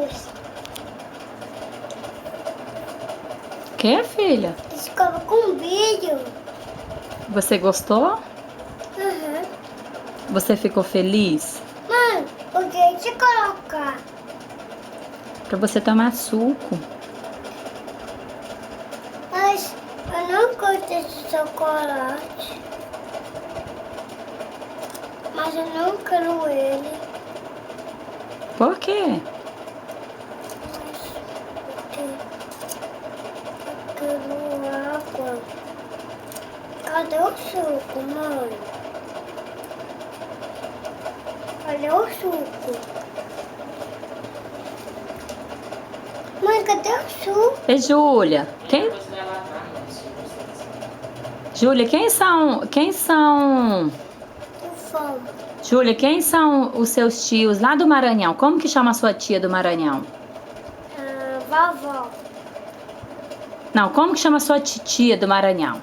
brilhos. Quer, filha? Escova com brilho. Você gostou? Uhum. Você ficou feliz? Mãe, o que você colocar? Pra você tomar suco. Mas eu não gosto desse chocolate. Mas eu não quero ele. Por quê? Eu quero água. Cadê o suco, mãe? Cadê o suco? Mãe, cadê o suco? E Júlia, Júlia, Com fome. Júlia, quem são os seus tios lá do Maranhão? Como que chama a sua tia do Maranhão? Vovó. Não, como que chama a sua titia do Maranhão?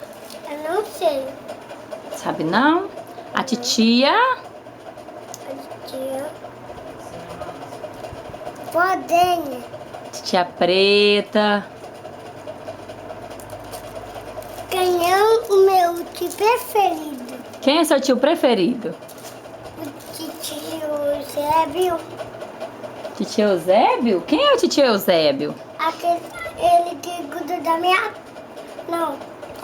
Eu não sei. Sabe não? A titia... A tia. Podem. Titia Preta. Quem é o meu tio preferido? Quem é seu tio preferido? O tio Zébio. Titio Eusébio? Quem é o titio Eusébio? Ele que cuida da minha... Não.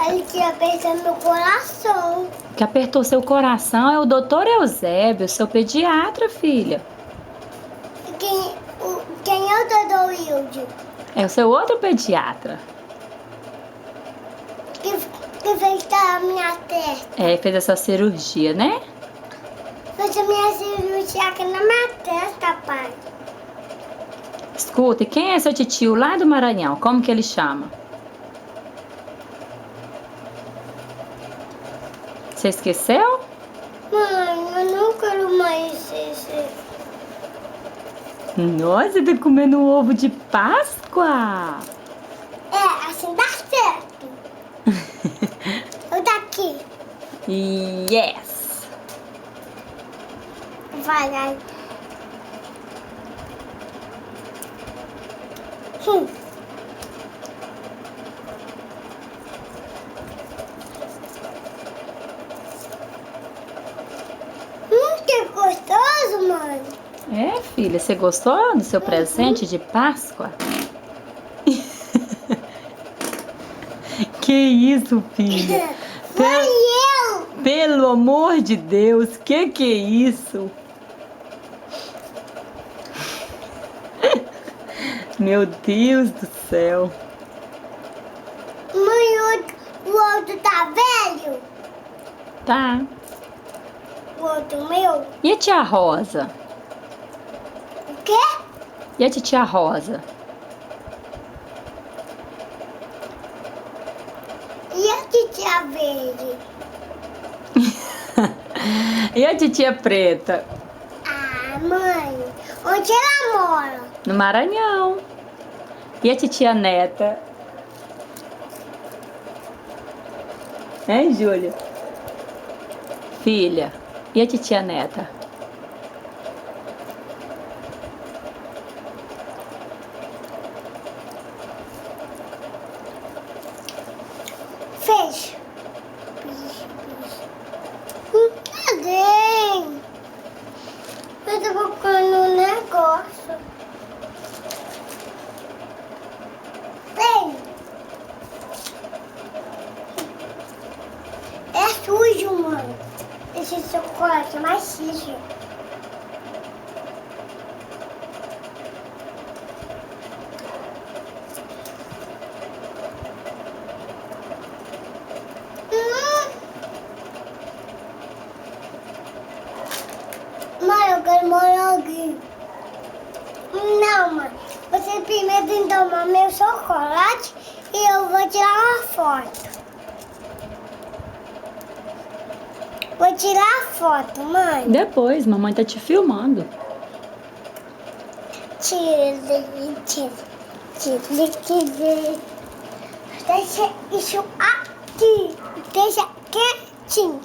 Ele que aperta meu coração. Que apertou seu coração é o doutor Eusébio, seu pediatra, filha. Quem é o Dodô Wilde? É o seu outro pediatra. Que fez a minha testa. É, fez essa cirurgia, né? Fez a minha cirurgia aqui na minha testa, pai. Escuta, e quem é seu titio lá do Maranhão? Como que ele chama? Você esqueceu? Mãe, eu não quero mais esse. Nossa, você tá comendo um ovo de Páscoa! É, assim dá certo. Eu daqui. Yes! Vai. Que gostoso, mãe. É, filha, você gostou do seu presente de Páscoa? Que isso, filha? Foi eu. Pelo amor de Deus, que é isso? Meu Deus do céu. Mãe, o outro tá velho? Tá. O outro meu? E a tia Rosa? O quê? E a titia Rosa? E a titia verde? E a titia Preta? Ah, mãe, onde ela mora? No Maranhão. E a titia Neta? Hein, Júlia? Filha, e a titia Neta? Fecha. Cadê? Eu tô colocando um negócio. Vem. É sujo, mãe. Esse chocolate é mais sujo. Mãe, eu quero moranguinho. Não, mãe. Você primeiro tem que tomar meu chocolate e eu vou tirar uma foto. Vou tirar a foto, mãe. Depois, mamãe tá te filmando. Tira. Deixa isso aqui. Deixa quietinho.